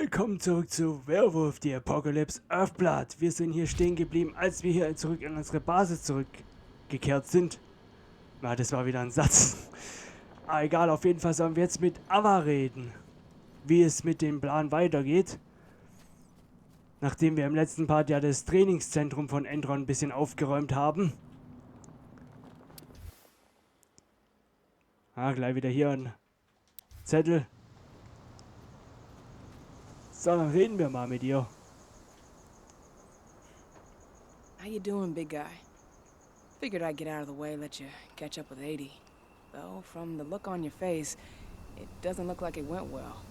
Willkommen zurück zu Werewolf, die Apocalypse-EARTHBLOOD. Wir sind hier stehen geblieben, als wir hier zurück in unsere Basis zurückgekehrt sind. Na, das war wieder ein Satz. Ah, egal, auf jeden Fall sollen wir jetzt mit Ava reden. Wie es mit dem Plan weitergeht. Nachdem wir im letzten Part ja das Trainingszentrum von Endron ein bisschen aufgeräumt haben. Ah, gleich wieder hier ein Zettel. So, dann reden wir mal mit ihr. How you doing, big guy? Figured I'd get out of the way, let you catch up with 80. Though, from the look on your face, it doesn't look like it went well.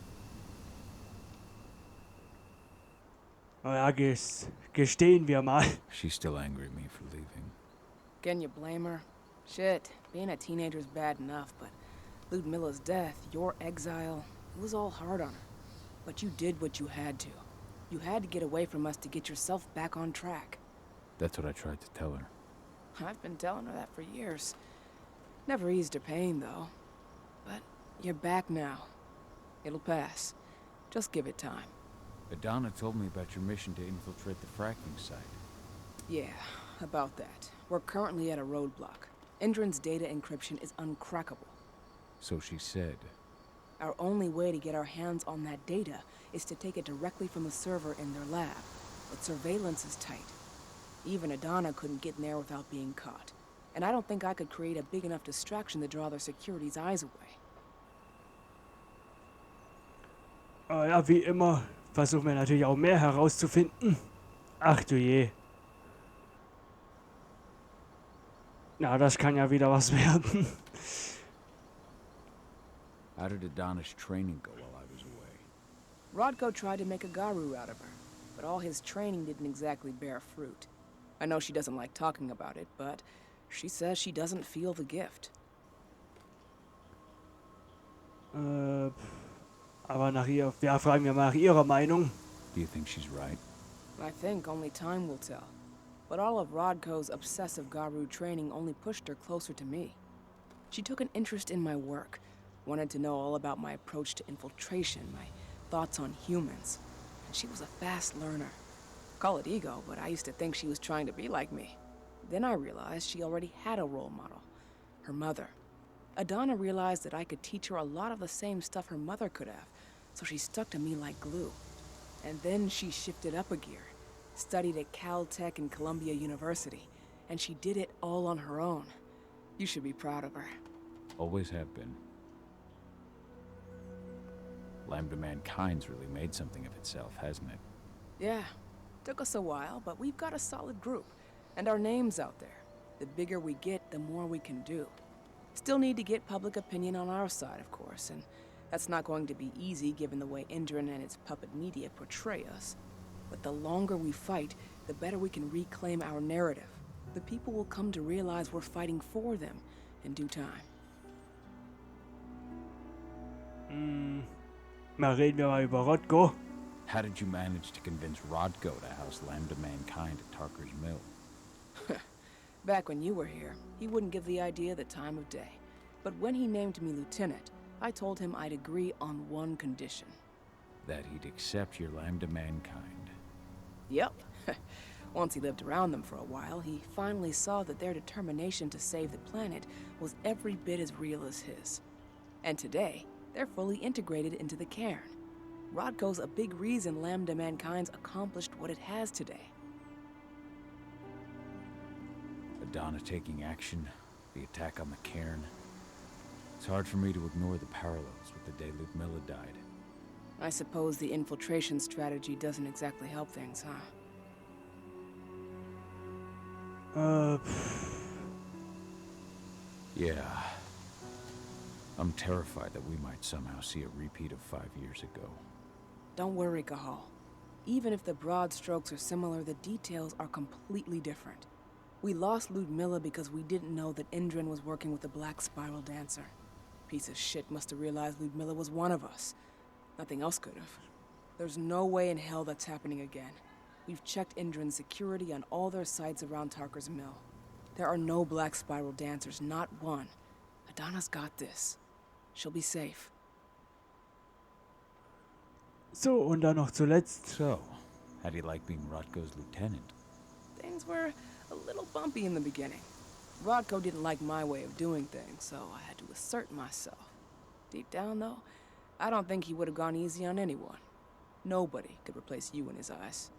Oh ja, gestehen wir mal. She's still angry at me for leaving. Can you blame her? Shit, being a teenager's bad enough, but Ludmilla's death, your exile, it was all hard on her. But you did what you had to. You had to get away from us to get yourself back on track. That's what I tried to tell her. I've been telling her that for years. Never eased her pain, though. But you're back now. It'll pass. Just give it time. Adana told me about your mission to infiltrate the fracking site. Yeah, about that. We're currently at a roadblock. Endron's data encryption is uncrackable. So she said. Our only way to get our hands on that data is to take it directly from the server in their lab. But surveillance is tight. Even Adana couldn't get in there without being caught. And I don't think I could create a big enough distraction to draw their security's eyes away. Ja, wie immer versuchen wir natürlich auch mehr herauszufinden. Ach du je. Na, das kann ja wieder was werden. How did Adana's training go while I was away? Rodko tried to make a Garu out of her, but all his training didn't exactly bear fruit. I know she doesn't like talking about it, but she says she doesn't feel the gift. Aber fragen wir mal nach ihrer Meinung. Do you think she's right? I think only time will tell. But all of Rodko's obsessive Garu training only pushed her closer to me. She took an interest in my work, wanted to know all about my approach to infiltration, my thoughts on humans. And she was a fast learner. Call it ego, but I used to think she was trying to be like me. Then I realized she already had a role model, her mother. Adana realized that I could teach her a lot of the same stuff her mother could have, so she stuck to me like glue. And then she shifted up a gear, studied at Caltech and Columbia University, and she did it all on her own. You should be proud of her. Always have been. Lambda Mankind's really made something of itself, hasn't it? Yeah. Took us a while, but we've got a solid group. And our name's out there. The bigger we get, the more we can do. Still need to get public opinion on our side, of course, and that's not going to be easy given the way Endron and its puppet media portray us. But the longer we fight, the better we can reclaim our narrative. The people will come to realize we're fighting for them in due time. Mal reden wir mal über Rodko. How did you manage to convince Rodko to house Lambda Mankind at Tarker's Mill? Back when you were here, he wouldn't give the idea the time of day. But when he named me lieutenant, I told him I'd agree on one condition. That he'd accept your Lambda Mankind. Yep. Once he lived around them for a while, he finally saw that their determination to save the planet was every bit as real as his. And today, they're fully integrated into the cairn. Rodko's a big reason Lambda Mankind's accomplished what it has today. Adana taking action, the attack on the cairn. It's hard for me to ignore the parallels with the day Ludmilla died. I suppose the infiltration strategy doesn't exactly help things, huh? Yeah. I'm terrified that we might somehow see a repeat of 5 years ago. Don't worry, Cahal. Even if the broad strokes are similar, the details are completely different. We lost Ludmilla because we didn't know that Endron was working with the Black Spiral Dancer. Piece of shit must have realized Ludmilla was one of us. Nothing else could have. There's no way in hell that's happening again. We've checked Endron's security on all their sites around Tarker's Mill. There are no Black Spiral Dancers, not one. Adana's got this. She'll be safe. So, und dann noch zuletzt. So, how do you like being Rodko's lieutenant? Things were a little bumpy in the beginning. Rodko didn't like my way of doing things, so I had to assert myself. Deep down, though, I don't think he would have gone easy on anyone. Nobody could replace you in his eyes.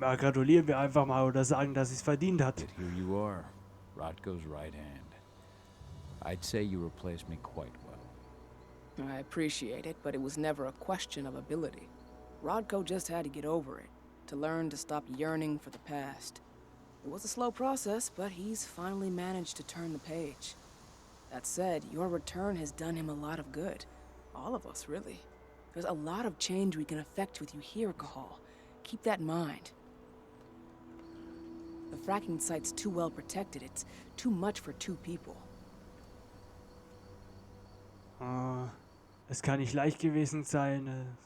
Ja, gratulieren wir einfach mal oder sagen, dass es verdient hat. Yet here you are, Rodko's right hand. I'd say you replaced me quite well. I appreciate it, but it was never a question of ability. Rodko just had to get over it, to learn to stop yearning for the past. It was a slow process, but he's finally managed to turn the page. That said, your return has done him a lot of good. All of us, really. There's a lot of change we can effect with you here, Cahal. Keep that in mind. The fracking site's too well protected. It's too much for 2 people. Es kann nicht leicht gewesen sein.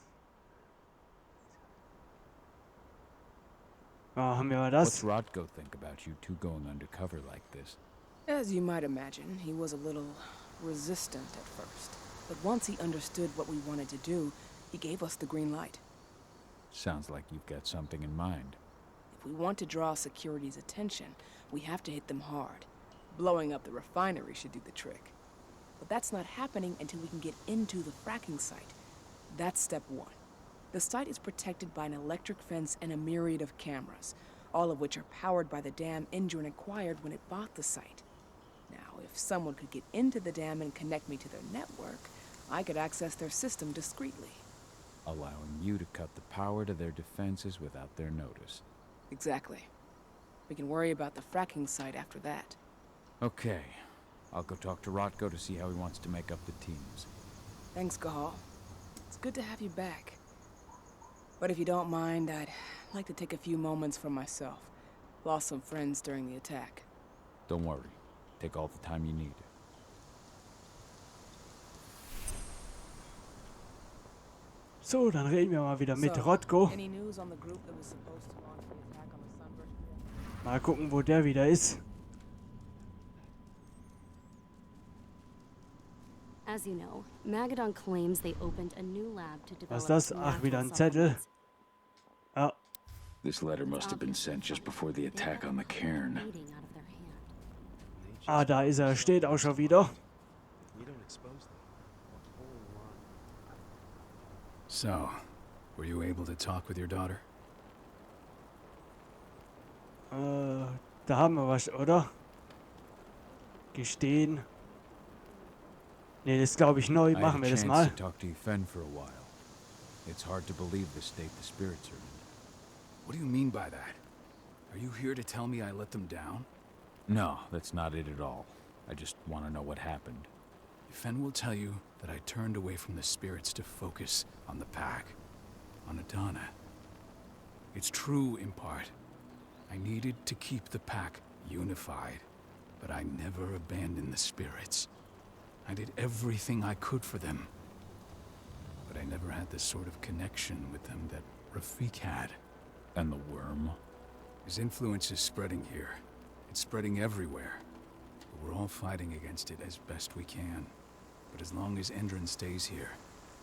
Haben wir mal What's das? Rodko think about you two going undercover like this? As you might imagine, he was a little resistant at first. But once he understood what we wanted to do, he gave us the green light. Sounds like you've got something in mind. If we want to draw security's attention, we have to hit them hard. Blowing up the refinery should do the trick. But that's not happening until we can get into the fracking site. That's step 1. The site is protected by an electric fence and a myriad of cameras, all of which are powered by the dam Indran acquired when it bought the site. Now, if someone could get into the dam and connect me to their network, I could access their system discreetly. Allowing you to cut the power to their defenses without their notice. Exactly. We can worry about the fracking site after that. Okay. I'll go talk to Rodko to see how he wants to make up the teams. Thanks, Cahal. It's good to have you back. But if you don't mind, I'd like to take a few moments for myself. Lost some friends during the attack. Don't worry. Take all the time you need. So, dann reden wir mal wieder mit So, Rodko. any news on the group that was supposed to launch the attack on the Sunburst? Mal gucken, wo der wieder ist. As you know, Magadon claims they opened a new lab to develop Was ist das? Ach, wieder ein Zettel. Ja. This letter must have been sent just before the attack on the cairn. Da ist er. Steht auch schon wieder. So, were you able to talk with your daughter? Da haben wir was, oder? Gestehen. Ne, das glaube ich neu. I Machen had a wir das chance mal. to talk to Yfen for a while. It's hard to believe the state the spirits are in. What do you mean by that? Are you here to tell me I let them down? No, that's not it at all. I just want to know what happened. Fen will tell you that I turned away from the spirits to focus on the pack, on Adana. It's true in part. I needed to keep the pack unified, but I never abandoned the spirits. I did everything I could for them, but I never had the sort of connection with them that Rafik had. And the worm? His influence is spreading here. It's spreading everywhere. We're all fighting against it as best we can. But as long as Endron stays here,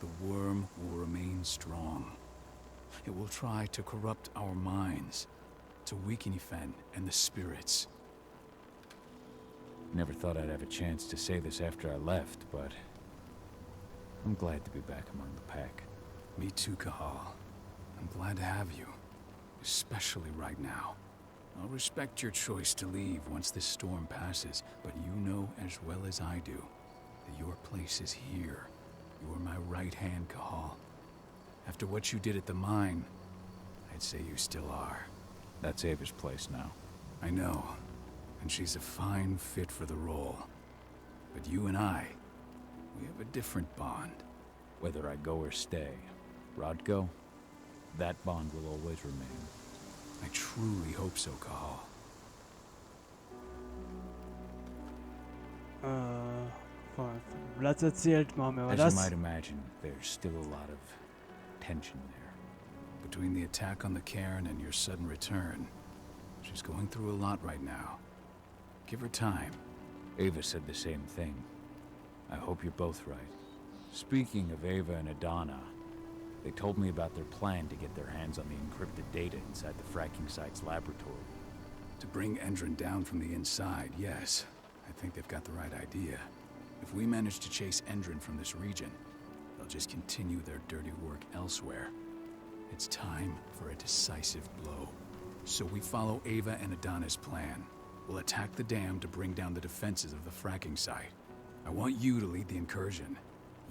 the worm will remain strong. It will try to corrupt our minds, to weaken Yfen and the spirits. Never thought I'd have a chance to say this after I left, but I'm glad to be back among the pack. Me too, Cahal. I'm glad to have you, especially right now. I'll respect your choice to leave once this storm passes, but you know as well as I do that your place is here. You're my right hand, Cahal. After what you did at the mine, I'd say you still are. That's Ava's place now. I know, and she's a fine fit for the role. But you and I, we have a different bond. Whether I go or stay, Rodko, that bond will always remain. I truly hope so, Cahal. Vom Platz erzählt, machen wir mal As you das. might imagine, there's still a lot of tension there. Between the attack on the cairn and your sudden return, she's going through a lot right now. Give her time. Ava said the same thing. I hope you're both right. Speaking of Ava and Adana, they told me about their plan to get their hands on the encrypted data inside the fracking site's laboratory. To bring Endron down from the inside, yes. I think they've got the right idea. If we manage to chase Endron from this region, they'll just continue their dirty work elsewhere. It's time for a decisive blow. So we follow Ava and Adana's plan. We'll attack the dam to bring down the defenses of the fracking site. I want you to lead the incursion.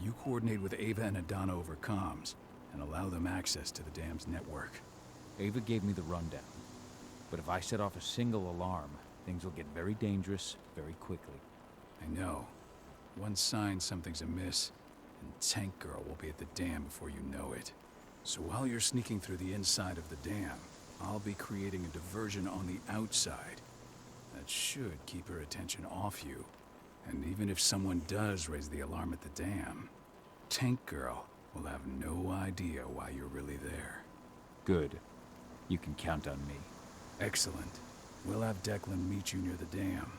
You coordinate with Ava and Adana over comms, and allow them access to the dam's network. Ava gave me the rundown. But if I set off a single alarm, things will get very dangerous very quickly. I know. One sign something's amiss, and Tank Girl will be at the dam before you know it. So while you're sneaking through the inside of the dam, I'll be creating a diversion on the outside. That should keep her attention off you. And even if someone does raise the alarm at the dam, Tank Girl will have no idea why you're really there. Good. You can count on me. Excellent. We'll have Declan meet you near the dam.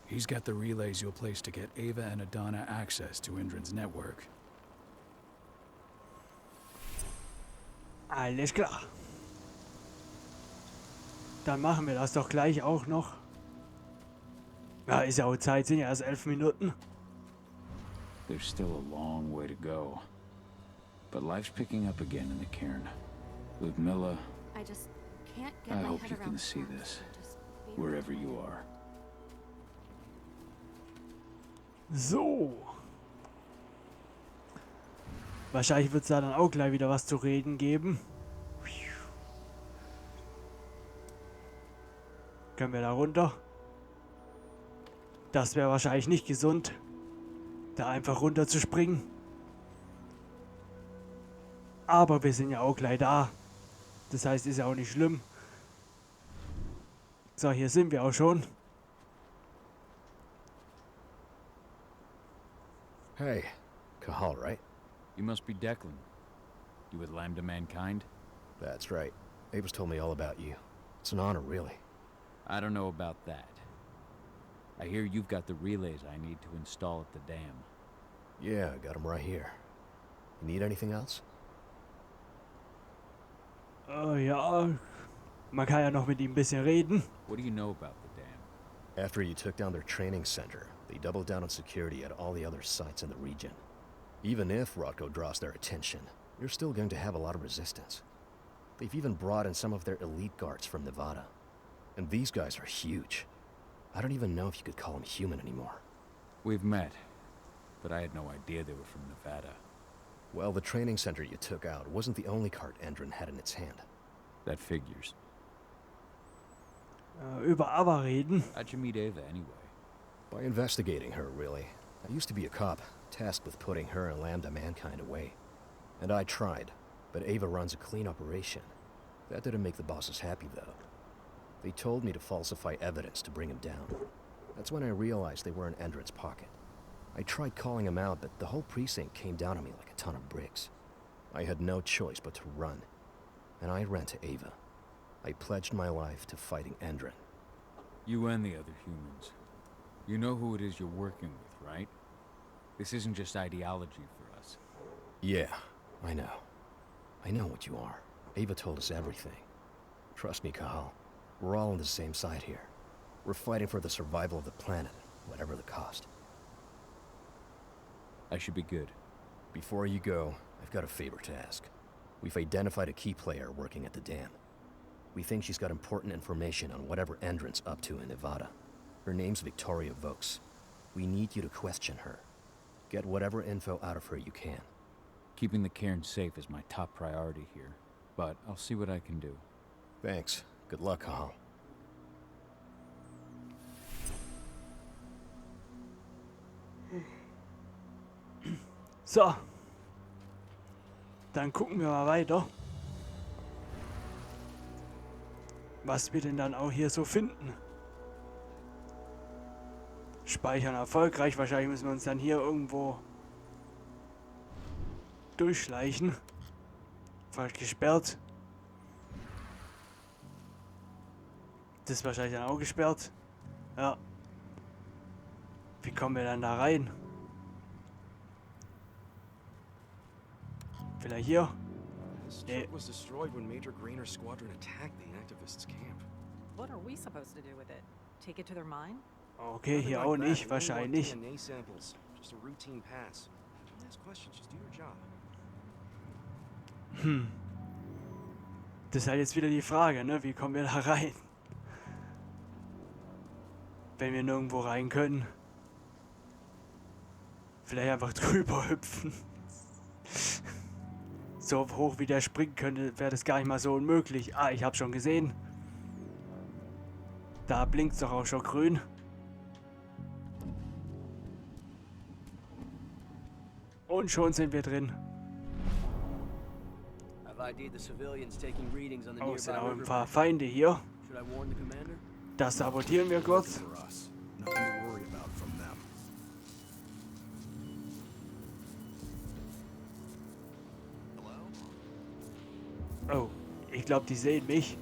He's got the relays you'll place to get Ava and Adana access to Endron's network. Alles klar. Dann machen wir das doch gleich auch noch. Ja, ist ja auch Zeit, sind ja erst 11 Minuten. There's still a long way to go. But life's picking up again in the cairn. Ludmilla, I just can't get I my hope head you around can the see fact this, that just being wherever you are. So. Wahrscheinlich wird es da dann auch gleich wieder was zu reden geben. Können wir da runter? Das wäre wahrscheinlich nicht gesund, da einfach runter zu springen. Aber wir sind ja auch gleich da. Das heißt, ist ja auch nicht schlimm. So, hier sind wir auch schon. Hey, Cahal, right? You must be Declan. You with Lambda Mankind? That's right. Ava's told me all about you. It's an honor, really. I don't know about that. I hear you've got the relays I need to install at the dam. Yeah, I got them right here. You need anything else? Ja, man kann ja noch mit ihm ein bisschen reden. What do you know about the dam? After you took down their training center, they doubled down on security at all the other sites in the region. Even if Rodko draws their attention, you're still going to have a lot of resistance. They've even brought in some of their elite guards from Nevada. And these guys are huge. I don't even know if you could call them human anymore. We've met, but I had no idea they were from Nevada. Well, the training center you took out wasn't the only card Endron had in its hand. That figures. Über Ava reden. How'd you meet Ava anyway? By investigating her, really. I used to be a cop, tasked with putting her and Lambda Mankind away. And I tried, but Ava runs a clean operation. That didn't make the bosses happy, though. They told me to falsify evidence to bring him down. That's when I realized they were in Endron's pocket. I tried calling him out, but the whole precinct came down on me like a ton of bricks. I had no choice but to run. And I ran to Ava. I pledged my life to fighting Endron. You and the other humans. You know who it is you're working with, right? This isn't just ideology for us. Yeah, I know. I know what you are. Ava told us everything. Trust me, Cahal. We're all on the same side here. We're fighting for the survival of the planet, whatever the cost. I should be good. Before you go, I've got a favor to ask. We've identified a key player working at the dam. We think she's got important information on whatever Endron's up to in Nevada. Her name's Victoria Vokes. We need you to question her. Get whatever info out of her you can. Keeping the cairn safe is my top priority here, but I'll see what I can do. Thanks. Good luck, Cahal. So. Dann gucken wir mal weiter. Was wir denn dann auch hier so finden. Speichern erfolgreich. Wahrscheinlich müssen wir uns dann hier irgendwo durchschleichen. Falsch gesperrt. Das ist wahrscheinlich dann auch gesperrt. Ja. Wie kommen wir dann da rein? Vielleicht hier? This Nee. truck was destroyed when Major Grainer's squadron attacked the activists' camp. What are we supposed to do with it? Take it to their mine? Okay, Nothing hier like auch that. nicht, We only want wahrscheinlich. DNA samples. Just a routine pass. Don't ask questions, just do your job. Das ist halt jetzt wieder die Frage, ne? Wie kommen wir da rein? Wenn wir nirgendwo rein können. Vielleicht einfach drüber hüpfen. So hoch wie der springen könnte, wäre das gar nicht mal so unmöglich. Ah, ich habe schon gesehen. Da blinkt es doch auch schon grün. Und schon sind wir drin. Oh, es sind auch ein paar Feinde hier. Das sabotieren wir kurz. For us. Nothing to worry about from them. Oh, ich glaube, die sehen mich.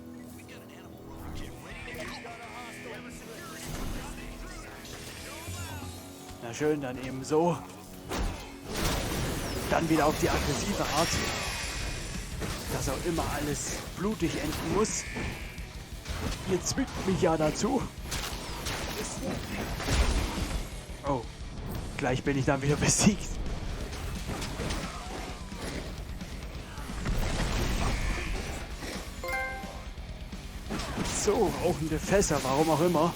Na schön, dann eben so. Dann wieder auf die aggressive Art. Dass auch immer alles blutig enden muss. Ihr zwingt mich ja dazu. Oh, gleich bin ich dann wieder besiegt. So, rauchende Fässer, warum auch immer.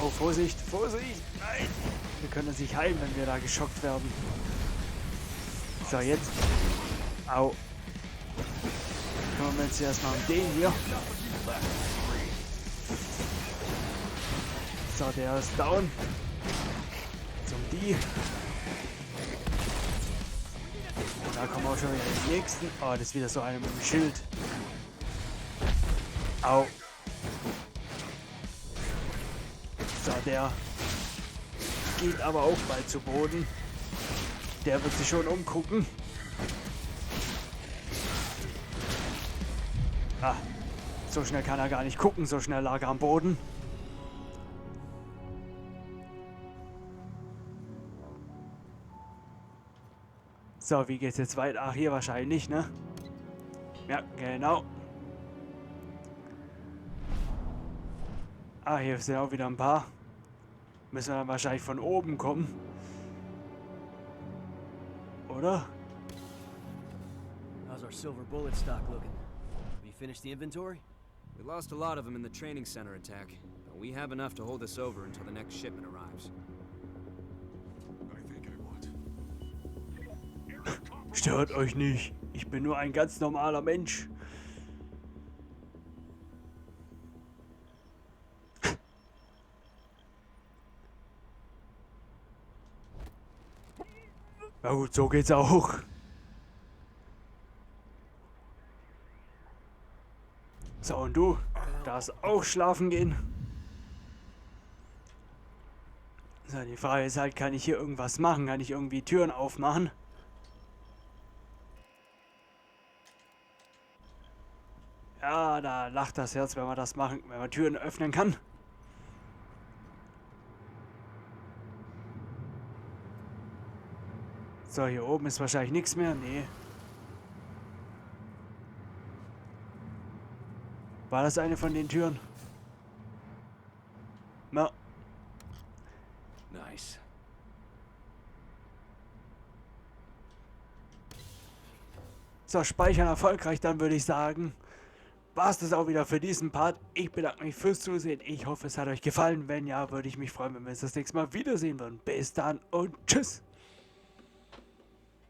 Oh, Vorsicht, Vorsicht! Nein! Wir können uns nicht heilen, wenn wir da geschockt werden. So, jetzt. Au. Kümmern wir uns erstmal um den hier. So, der ist down. Jetzt um die. Und da kommen auch schon wieder die nächsten. Oh, das ist wieder so einer mit dem Schild. Au. So, der geht aber auch bald zu Boden. Der wird sich schon umgucken. Ah, so schnell kann er gar nicht gucken, so schnell lag er am Boden. So, wie geht's jetzt weiter? Ach, hier wahrscheinlich, ne? Ja, genau. Ah, hier sind auch wieder ein paar. Müssen wir dann wahrscheinlich von oben kommen. Oder? How's our silver bullet stock looking? Have you finished the inventory? We lost a lot of them in the training center attack, but we have enough to hold us over until the next shipment arrives. I think I want. Stört euch nicht. Ich bin nur ein ganz normaler Mensch. Na gut, so geht's auch. So, und du darfst auch schlafen gehen. So, die Frage ist halt, kann ich hier irgendwas machen? Kann ich irgendwie Türen aufmachen? Ja, da lacht das Herz, wenn man das machen, wenn man Türen öffnen kann. So, hier oben ist wahrscheinlich nichts mehr. Nee. War das eine von den Türen? Na. Nice. So, speichern erfolgreich, dann würde ich sagen, war es das auch wieder für diesen Part. Ich bedanke mich fürs Zusehen. Ich hoffe, es hat euch gefallen. Wenn ja, würde ich mich freuen, wenn wir uns das nächste Mal wiedersehen würden. Bis dann und tschüss.